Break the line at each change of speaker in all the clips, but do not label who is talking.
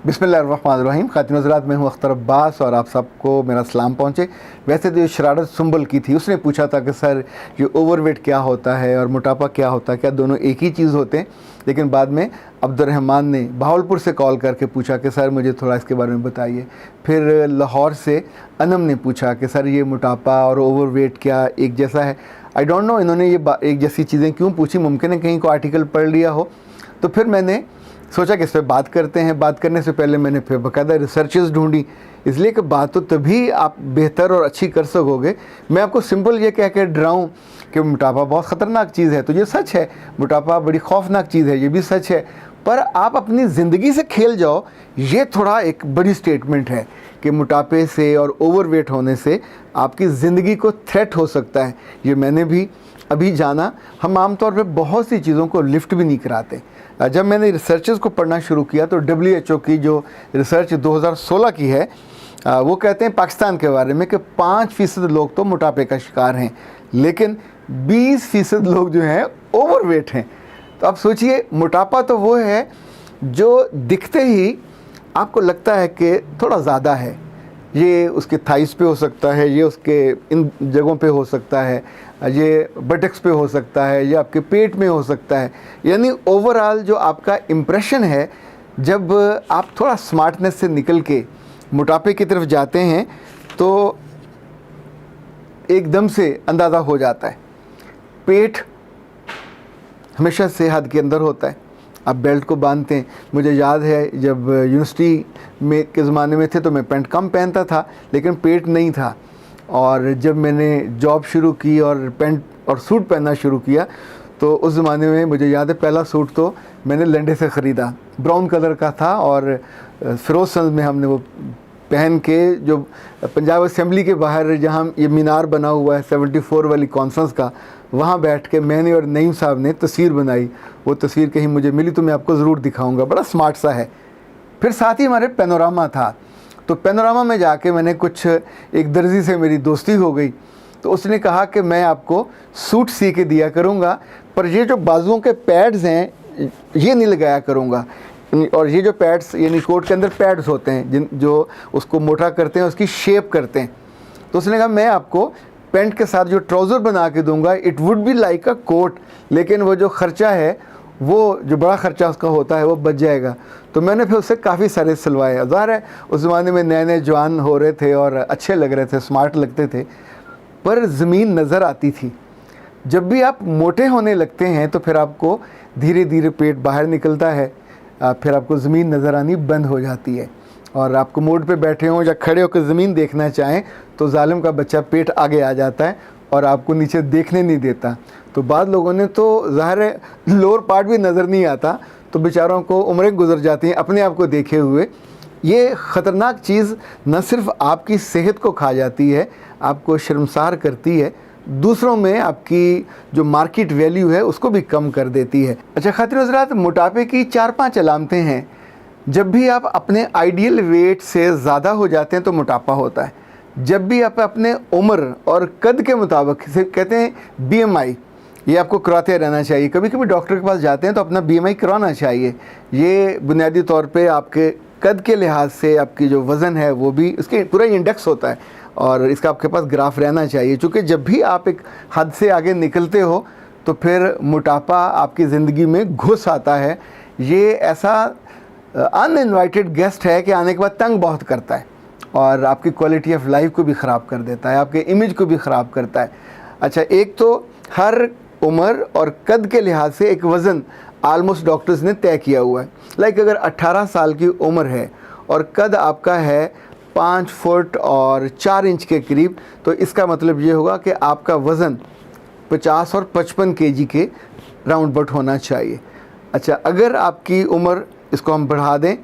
बिस्मिल्लाहिर्रहमानिर्रहीम। खातिन हज़रात, मैं हूँ अख्तर अब्बास और आप सबको मेरा सलाम पहुँचे। वैसे तो ये शरारत सुंबल की थी, उसने पूछा था कि सर ये ओवरवेट क्या होता है और मोटापा क्या होता है, क्या दोनों एक ही चीज़ होते हैं। लेकिन बाद में अब्दुर्रहमान ने बहावलपुर से कॉल करके पूछा कि सर मुझे थोड़ा इसके बारे में बताइए। फिर लाहौर से अनम ने पूछा कि सर ये मोटापा और ओवरवेट क्या एक जैसा है। आई डोंट नो इन्होंने ये एक जैसी चीज़ें क्यों पूछी, मुमकिन है कहीं को आर्टिकल पढ़ लिया हो। तो फिर मैंने सोचा कि इस पर बात करते हैं। बात करने से पहले मैंने फिर बाकायदा रिसर्चेस ढूंढी, इसलिए कि बात तो तभी आप बेहतर और अच्छी कर सकोगे। मैं आपको सिंपल ये कह के डराऊँ कि मोटापा बहुत ख़तरनाक चीज़ है तो ये सच है, मोटापा बड़ी खौफनाक चीज़ है ये भी सच है। पर आप अपनी ज़िंदगी से खेल जाओ, ये थोड़ा एक बड़ी स्टेटमेंट है कि मोटापे से और ओवरवेट होने से आपकी ज़िंदगी को थ्रेट हो सकता है। ये मैंने भी अभी जाना। हम आमतौर पे बहुत सी चीज़ों को लिफ्ट भी नहीं कराते। जब मैंने रिसर्चेस को पढ़ना शुरू किया तो WHO की जो रिसर्च 2016 की है, वो कहते हैं पाकिस्तान के बारे में कि 5% लोग तो मोटापे का शिकार हैं, लेकिन 20% लोग जो हैं ओवरवेट हैं। तो आप सोचिए, मोटापा तो वो है जो दिखते ही आपको लगता है कि थोड़ा ज़्यादा है। ये उसके थाइस पे हो सकता है, ये उसके इन जगहों पे हो सकता है, ये बटक्स पे हो सकता है, ये आपके पेट में हो सकता है। यानी ओवरऑल जो आपका इम्प्रेशन है, जब आप थोड़ा स्मार्टनेस से निकल के मोटापे की तरफ जाते हैं तो एकदम से अंदाज़ा हो जाता है। पेट हमेशा से हद के अंदर होता है, आप बेल्ट को बांधते हैं। मुझे याद है जब यूनिवर्सिटी में के ज़माने में थे तो मैं पैंट कम पहनता था, लेकिन पेट नहीं था। और जब मैंने जॉब शुरू की और पैंट और सूट पहनना शुरू किया तो उस ज़माने में मुझे याद है पहला सूट तो मैंने लंडे से ख़रीदा, ब्राउन कलर का था। और फिरोजगंज में हमने वो पहन के, जो पंजाब असेंबली के बाहर जहाँ ये मीनार बना हुआ है 74 वाली कॉन्फ्रेंस का, वहाँ बैठ के मैंने और नईम साहब ने तस्वीर बनाई। वो तस्वीर कहीं मुझे मिली तो मैं आपको ज़रूर दिखाऊंगा, बड़ा स्मार्ट सा है। फिर साथ ही हमारे पैनोरामा था, तो पैनोरामा में जाके मैंने कुछ एक दर्जी से मेरी दोस्ती हो गई। तो उसने कहा कि मैं आपको सूट सी के दिया करूँगा, पर ये जो बाजुओं के पैड्स हैं ये नहीं लगाया करूँगा। और ये जो पैड्स यानी कोट के अंदर पैड्स होते हैं जो उसको मोटा करते हैं, उसकी शेप करते हैं। तो उसने कहा मैं आपको पैंट के साथ जो ट्राउज़र बना के दूंगा, it would be like a coat, लेकिन वो जो ख़र्चा है, वो जो बड़ा ख़र्चा उसका होता है वो बच जाएगा। तो मैंने फिर उससे काफ़ी सारे सिलवाए। ज़ाहिर है उस ज़माने में नए नए जवान हो रहे थे और अच्छे लग रहे थे, स्मार्ट लगते थे, पर ज़मीन नज़र आती थी। जब भी आप मोटे होने लगते हैं तो फिर आपको धीरे धीरे पेट बाहर निकलता है, फिर आपको ज़मीन नज़र आनी बंद हो जाती है। और आपको मोड़ पे बैठे हों या खड़े होकर ज़मीन देखना चाहें तो जालिम का बच्चा पेट आगे आ जाता है और आपको नीचे देखने नहीं देता। तो बाद लोगों ने तो ज़ाहिर है लोअर पार्ट भी नज़र नहीं आता, तो बेचारों को उम्रें गुजर जाती हैं अपने आप को देखे हुए। ये ख़तरनाक चीज़ न सिर्फ आपकी सेहत को खा जाती है, आपको शर्मसार करती है, दूसरों में आपकी जो मार्केट वैल्यू है उसको भी कम कर देती है। अच्छा खातिन हज़रात, मोटापे की 4-5 अलामतें हैं। जब भी आप अपने आइडियल वेट से ज़्यादा हो जाते हैं तो मोटापा होता है। जब भी आप अपने उम्र और कद के मुताबिक से कहते हैं BMI, ये आपको कराते रहना चाहिए। कभी कभी डॉक्टर के पास जाते हैं तो अपना BMI कराना चाहिए। ये बुनियादी तौर पे आपके कद के लिहाज से आपकी जो वज़न है वो भी, उसके पूरा इंडेक्स होता है और इसका आपके पास ग्राफ रहना चाहिए। चूँकि जब भी आप एक हद से आगे निकलते हो तो फिर मोटापा आपकी ज़िंदगी में घुस आता है। ये ऐसा अनइनवाइटेड गेस्ट है कि आने के बाद तंग बहुत करता है और आपकी क्वालिटी ऑफ लाइफ को भी ख़राब कर देता है, आपके इमेज को भी ख़राब करता है। अच्छा, एक तो हर उम्र और कद के लिहाज से एक वज़न आलमोस्ट डॉक्टर्स ने तय किया हुआ है। लाइक अगर 18 साल की उम्र है और कद आपका है 5 फुट और 4 इंच के करीब, तो इसका मतलब ये होगा कि आपका वज़न 50 और 55 kg के राउंड बट होना चाहिए। अच्छा, अगर आपकी उम्र इसको हम बढ़ा दें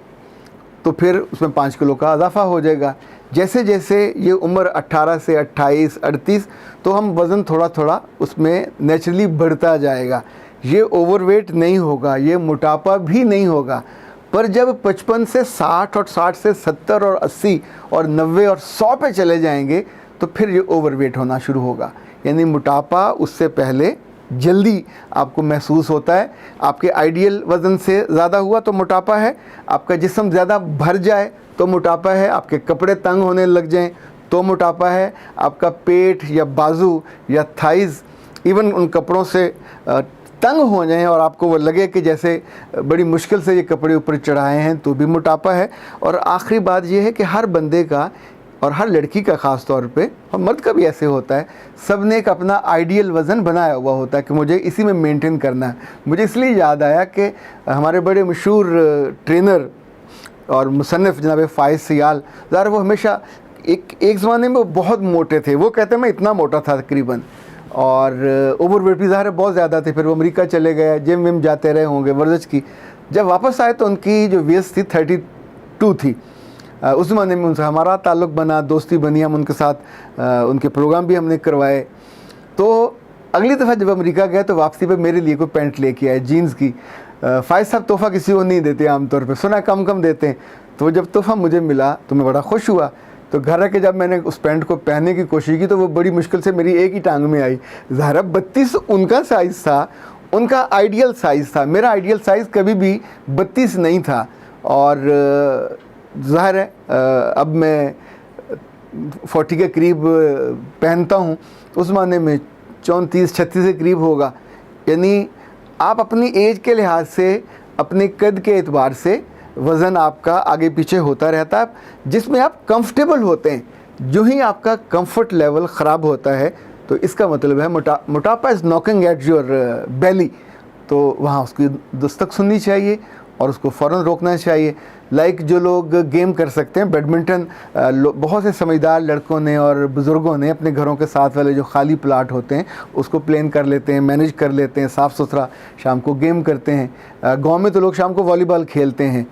तो फिर उसमें 5 किलो का इजाफा हो जाएगा। जैसे जैसे ये उम्र 18 से 28, 38, तो हम वज़न थोड़ा थोड़ा उसमें नेचुरली बढ़ता जाएगा। ये ओवरवेट नहीं होगा, ये मोटापा भी नहीं होगा। पर जब 55 से 60 और 60 से 70 और 80 और 90 और 100 पे चले जाएंगे तो फिर ये ओवरवेट होना शुरू होगा। यानी मोटापा उससे पहले जल्दी आपको महसूस होता है। आपके आइडियल वज़न से ज़्यादा हुआ तो मोटापा है, आपका जिस्म ज़्यादा भर जाए तो मोटापा है, आपके कपड़े तंग होने लग जाएं तो मोटापा है, आपका पेट या बाजू या थाइज़ इवन उन कपड़ों से तंग हो जाएं और आपको वो लगे कि जैसे बड़ी मुश्किल से ये कपड़े ऊपर चढ़ाए हैं तो भी मोटापा है। और आखिरी बात ये है कि हर बंदे का और हर लड़की का ख़ास तौर पे और मर्द का भी ऐसे होता है, सब ने एक अपना आइडियल वज़न बनाया हुआ होता है कि मुझे इसी में मेंटेन करना है। मुझे इसलिए याद आया कि हमारे बड़े मशहूर ट्रेनर और मुसन्निफ़ जनाब फ़ाइज़ सियाल, ज़ाहिर वो हमेशा एक ज़माने में वो बहुत मोटे थे। वो कहते हैं मैं इतना मोटा था तकरीबन, और ओवरवेट भी ज़ाहिर बहुत ज़्यादा थे। फिर वो अमेरिका चले गए, जिम विम जाते रहे होंगे वर्जिश की। जब वापस आए तो उनकी जो वेस्ट थी 32 थी। उस ज़माने में उनसे हमारा ताल्लुक़ बना, दोस्ती बनी, हम उनके साथ उनके प्रोग्राम भी हमने करवाए। तो अगली दफ़ा जब अमेरिका गए तो वापसी पे मेरे लिए कोई पैंट लेके आए जीन्स की। फ़ाइज़ साहब तोहफ़ा किसी को नहीं देते आमतौर पे, सुना कम देते हैं। तो जब तोहफ़ा मुझे मिला तो मैं बड़ा खुश हुआ। तो घर आके जब मैंने उस पैंट को पहनने की कोशिश की तो वो बड़ी मुश्किल से मेरी एक ही टांग में आई। ज़ाहिर 32 उनका साइज़ था, उनका आइडियल साइज़ था, मेरा आइडियल साइज़ कभी भी 32 नहीं था। और ज़ाहिर है अब मैं 40 के करीब पहनता हूँ, उस ज़माने में 34-36 के करीब होगा। यानी आप अपनी एज के लिहाज से, अपने कद के एतबार से वज़न आपका आगे पीछे होता रहता है, जिसमें आप कंफर्टेबल होते हैं। जो ही आपका कंफर्ट लेवल ख़राब होता है तो इसका मतलब है मोटापा is knocking at your belly. तो वहाँ उसकी दस्तक सुननी चाहिए और उसको फ़ौरन रोकना चाहिए। लाइक जो लोग गेम कर सकते हैं, बैडमिंटन, बहुत से समझदार लड़कों ने और बुज़ुर्गों ने अपने घरों के साथ वाले जो खाली प्लाट होते हैं उसको प्लेन कर लेते हैं, मैनेज कर लेते हैं, साफ़ सुथरा शाम को गेम करते हैं। गांव में तो लोग शाम को वॉलीबॉल खेलते हैं।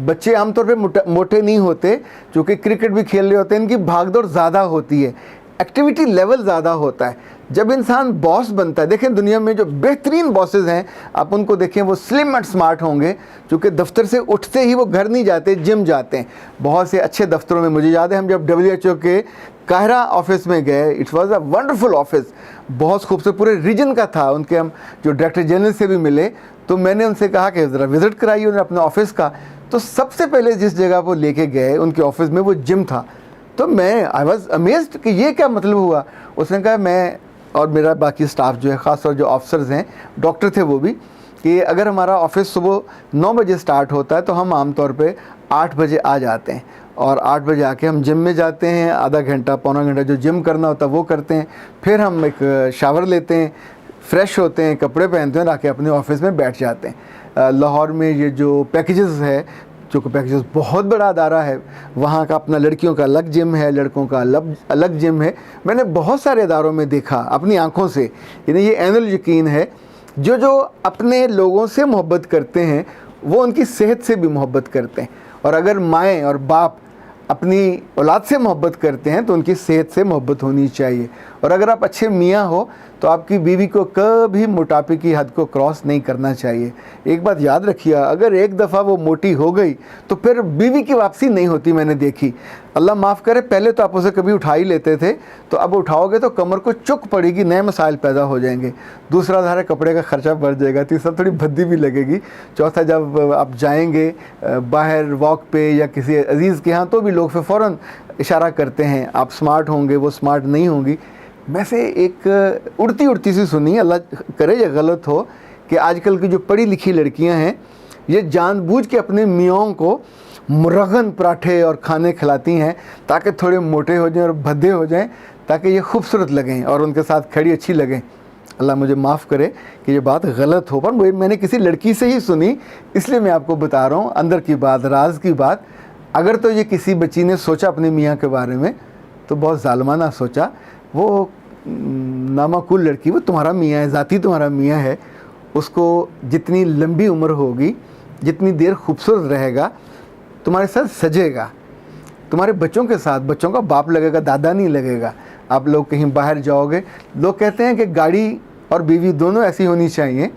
बच्चे आमतौर पे मोटे नहीं होते, चूँकि क्रिकेट भी खेल रहे होते हैं, इनकी भागदौड़ ज़्यादा होती है, एक्टिविटी लेवल ज़्यादा होता है। जब इंसान बॉस बनता है, देखें दुनिया में जो बेहतरीन बॉसेस हैं आप उनको देखें, वो स्लिम एंड स्मार्ट होंगे, क्योंकि दफ्तर से उठते ही वो घर नहीं जाते, जिम जाते हैं। बहुत से अच्छे दफ्तरों में, मुझे याद है हम जब WHO के काहिरा ऑफिस में गए, it was a wonderful office, बहुत खूबसूरत, पूरे रीजन का था। उनके हम जो डायरेक्टर जनरल से भी मिले तो मैंने उनसे कहा कि ज़रा विज़िट कराइए उन्हें अपने ऑफिस का। तो सबसे पहले जिस जगह वो लेके गए उनके ऑफिस में वो जिम था। तो मैं आई वॉज अमेज्ड कि ये क्या मतलब हुआ। उसने कहा मैं और मेरा बाकी स्टाफ जो है, ख़ासतौर जो ऑफिसर्स हैं, डॉक्टर थे वो भी, कि अगर हमारा ऑफिस सुबह 9 बजे स्टार्ट होता है तो हम आमतौर पे 8 बजे आ जाते हैं और 8 बजे आके हम जिम में जाते हैं, आधा घंटा पौना घंटा जो जिम करना होता है वो करते हैं, फिर हम एक शावर लेते हैं, फ्रेश होते हैं, कपड़े पहनते हैं, आके अपने ऑफिस में बैठ जाते हैं। लाहौर में ये जो पैकेजेस है, जो पैकेजेस बहुत बड़ा अदारा है, वहाँ का अपना लड़कियों का अलग जिम है, लड़कों का अलग जिम है। मैंने बहुत सारे अदारों में देखा अपनी आंखों से, यानी ये ऐनुअल यकीन है, जो अपने लोगों से मोहब्बत करते हैं वो उनकी सेहत से भी मोहब्बत करते हैं। और अगर माएँ और बाप अपनी औलाद से मोहब्बत करते हैं तो उनकी सेहत से मोहब्बत होनी चाहिए। और अगर आप अच्छे मियाँ हो तो आपकी बीवी को कभी मोटापे की हद को क्रॉस नहीं करना चाहिए। एक बात याद रखिए, अगर एक दफ़ा वो मोटी हो गई तो फिर बीवी की वापसी नहीं होती। मैंने देखी, अल्लाह माफ़ करे, पहले तो आप उसे कभी उठा ही लेते थे, तो अब उठाओगे तो कमर को चुक पड़ेगी, नए मसाइल पैदा हो जाएंगे। दूसरा धारा कपड़े का खर्चा बढ़ जाएगा। तीसरा थोड़ी भद्दी भी लगेगी। चौथा जब आप जाएंगे बाहर वॉक पे या किसी अजीज़ के यहाँ तो भी लोग फिर फ़ौरन इशारा करते हैं, आप स्मार्ट होंगे, वो स्मार्ट नहीं होंगी। मैं से एक उड़ती सी सुनी, अल्लाह करे ये गलत हो, कि आजकल की जो पढ़ी लिखी लड़कियां हैं ये जानबूझ के अपने मियाँओं को मुरगन पराठे और खाने खिलाती हैं ताकि थोड़े मोटे हो जाएं और भद्दे हो जाएं, ताकि ये खूबसूरत लगें और उनके साथ खड़ी अच्छी लगें। अल्लाह मुझे माफ़ करे कि ये बात गलत हो, पर मैंने किसी लड़की से ही सुनी, इसलिए मैं आपको बता रहा हूँ अंदर की बात, राज की बात। अगर तो ये किसी बच्ची ने सोचा अपने मियाँ के बारे में तो बहुत ज़ालिमाना सोचा। वो नामाकुल लड़की, वो तुम्हारा मियाँ है, ज़ाती तुम्हारा मियाँ है, उसको जितनी लंबी उम्र होगी, जितनी देर खूबसूरत रहेगा, तुम्हारे साथ सजेगा, तुम्हारे बच्चों के साथ, बच्चों का बाप लगेगा, दादा नहीं लगेगा। आप लोग कहीं बाहर जाओगे, लोग कहते हैं कि गाड़ी और बीवी दोनों ऐसी होनी चाहिए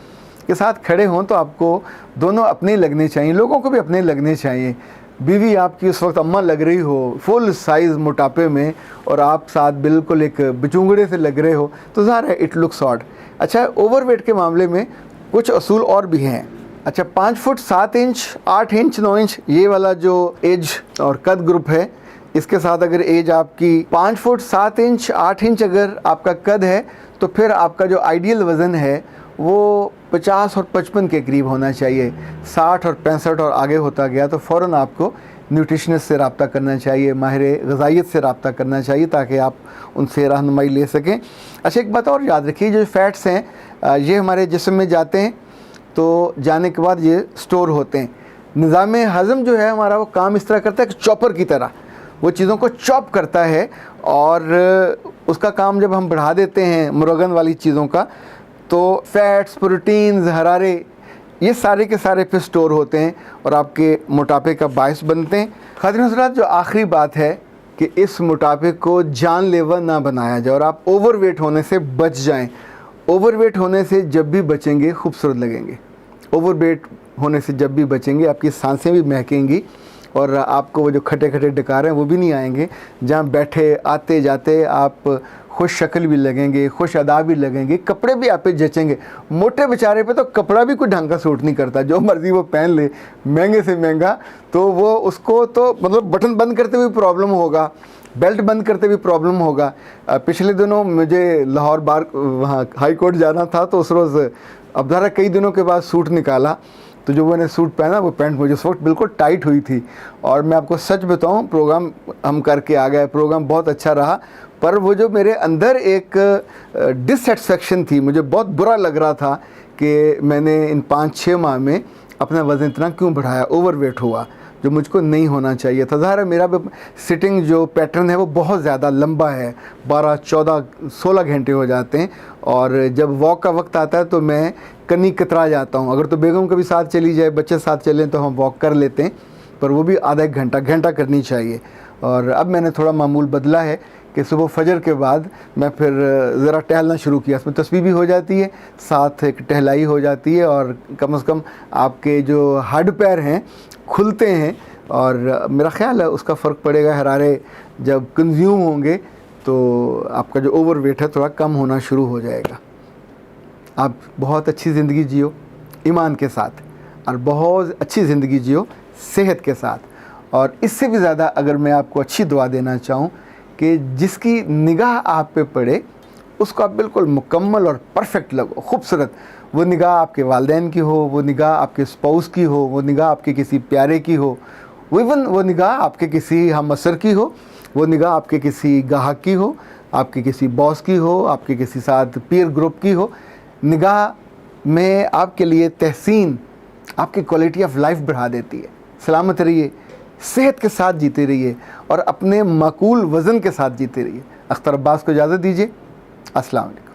कि साथ खड़े हों तो आपको दोनों अपने लगने चाहिए, लोगों को भी अपने लगने चाहिए। बीवी आपकी उस वक्त अम्मा लग रही हो, फुल साइज़ मोटापे में, और आप साथ बिल्कुल एक बिचूंगड़े से लग रहे हो, तो ज़ाहिर है इट लुक्स ऑड। अच्छा, ओवरवेट के मामले में कुछ असूल और भी हैं। अच्छा, 5 फुट 7 इंच, 8 इंच, 9 इंच, ये वाला जो एज और कद ग्रुप है, इसके साथ अगर एज आपकी 5 फुट 7 इंच 8 इंच अगर आपका कद है, तो फिर आपका जो आइडियल वज़न है वो 50 और 55 के करीब होना चाहिए। 60 और 65 और आगे होता गया तो फ़ौरन आपको न्यूट्रिशनिस्ट से रब्ता करना चाहिए, माहिर ग़िज़ाइयत से रब्ता करना चाहिए, ताकि आप उनसे रहनुमाई ले सकें। अच्छा, एक बात और याद रखिए, जो फ़ैट्स हैं ये हमारे जिस्म में जाते हैं, तो जाने के बाद ये स्टोर होते हैं। निज़ाम हज़म जो है हमारा, वो काम इस तरह करता है कि चॉपर की तरह वो चीज़ों को चॉप करता है, और उसका काम जब हम बढ़ा देते हैं मुरगन वाली चीज़ों का, तो फ़ैट्स, प्रोटीन्स, हरारे, ये सारे के सारे फिर स्टोर होते हैं और आपके मोटापे का बायस बनते हैं। ख़ातिन हज़रात, जो आखिरी बात है कि इस मोटापे को जानलेवा ना बनाया जाए और आप ओवरवेट होने से बच जाएं। ओवरवेट होने से जब भी बचेंगे खूबसूरत लगेंगे। ओवरवेट होने से जब भी बचेंगे आपकी सांसें भी महकेंगी और आपको वो जो खटे खटे डकार हैं वो भी नहीं आएंगे। जहाँ बैठे आते जाते आप खुश शक्ल भी लगेंगे, खुश अदा भी लगेंगे, कपड़े भी आप पे जचेंगे। मोटे बेचारे पे तो कपड़ा भी कोई ढंग का सूट नहीं करता, जो मर्ज़ी वो पहन ले, महंगे से महंगा, तो वो उसको तो मतलब बटन बंद करते हुए प्रॉब्लम होगा, बेल्ट बंद करते भी प्रॉब्लम होगा। पिछले दिनों मुझे लाहौर बार वहाँ हाई कोर्ट जाना था, तो उस रोज़ अब ज़रा कई दिनों के बाद सूट निकाला, तो जो मैंने सूट पहना वो पैंट मुझे उस वक्त बिल्कुल टाइट हुई थी। और मैं आपको सच बताऊं, प्रोग्राम हम करके आ गए, प्रोग्राम बहुत अच्छा रहा, पर वो जो मेरे अंदर एक डिससेटिस्फेक्शन थी, मुझे बहुत बुरा लग रहा था कि मैंने इन 5-6 माह में अपना वज़न इतना क्यों बढ़ाया, ओवरवेट हुआ, जो मुझको नहीं होना चाहिए था। ज़ाहिर है मेरा सिटिंग जो पैटर्न है वो बहुत ज़्यादा लंबा है, 12, 14, 16 घंटे हो जाते हैं, और जब वॉक का वक्त आता है तो मैं कहीं कतरा जाता हूँ। अगर तो बेगम कभी साथ चली जाए, बच्चे साथ चलें, तो हम वॉक कर लेते हैं, पर वो भी आधा एक घंटा करनी चाहिए। और अब मैंने थोड़ा मामूल बदला है कि सुबह फजर के बाद मैं फिर ज़रा टहलना शुरू किया। इसमें तस्बीह भी हो जाती है, साथ एक टहलाई हो जाती है, और कम से कम आपके जो हड्ड पैर हैं खुलते हैं, और मेरा ख़्याल है उसका फ़र्क पड़ेगा। हरारे जब कंज्यूम होंगे तो आपका जो ओवरवेट है थोड़ा कम होना शुरू हो जाएगा। आप बहुत अच्छी ज़िंदगी जियो ईमान के साथ, और बहुत अच्छी ज़िंदगी जियो सेहत के साथ। और इससे भी ज़्यादा अगर मैं आपको अच्छी दुआ देना चाहूँ कि जिसकी निगाह आप पे पड़े उसको आप बिल्कुल मुकम्मल और परफेक्ट लगो, खूबसूरत। वो निगाह आपके वालिदैन की हो, वो निगाह आपके स्पाउस की हो, वो निगाह आपके किसी प्यारे की हो, इवन वो निगाह आपके किसी हम असर की हो, वो निगाह आपके किसी गाहक की हो, आपके किसी बॉस की हो, आपके किसी साथ पीयर ग्रुप की हो। निगाह में आपके लिए तहसीन आपकी क्वालिटी ऑफ लाइफ बढ़ा देती है। सलामत रहिए, सेहत के साथ जीते रहिए, और अपने माकूल वज़न के साथ जीते रहिए। अख्तर अब्बास को इजाज़त दीजिए। अस्सलाम वालेकुम।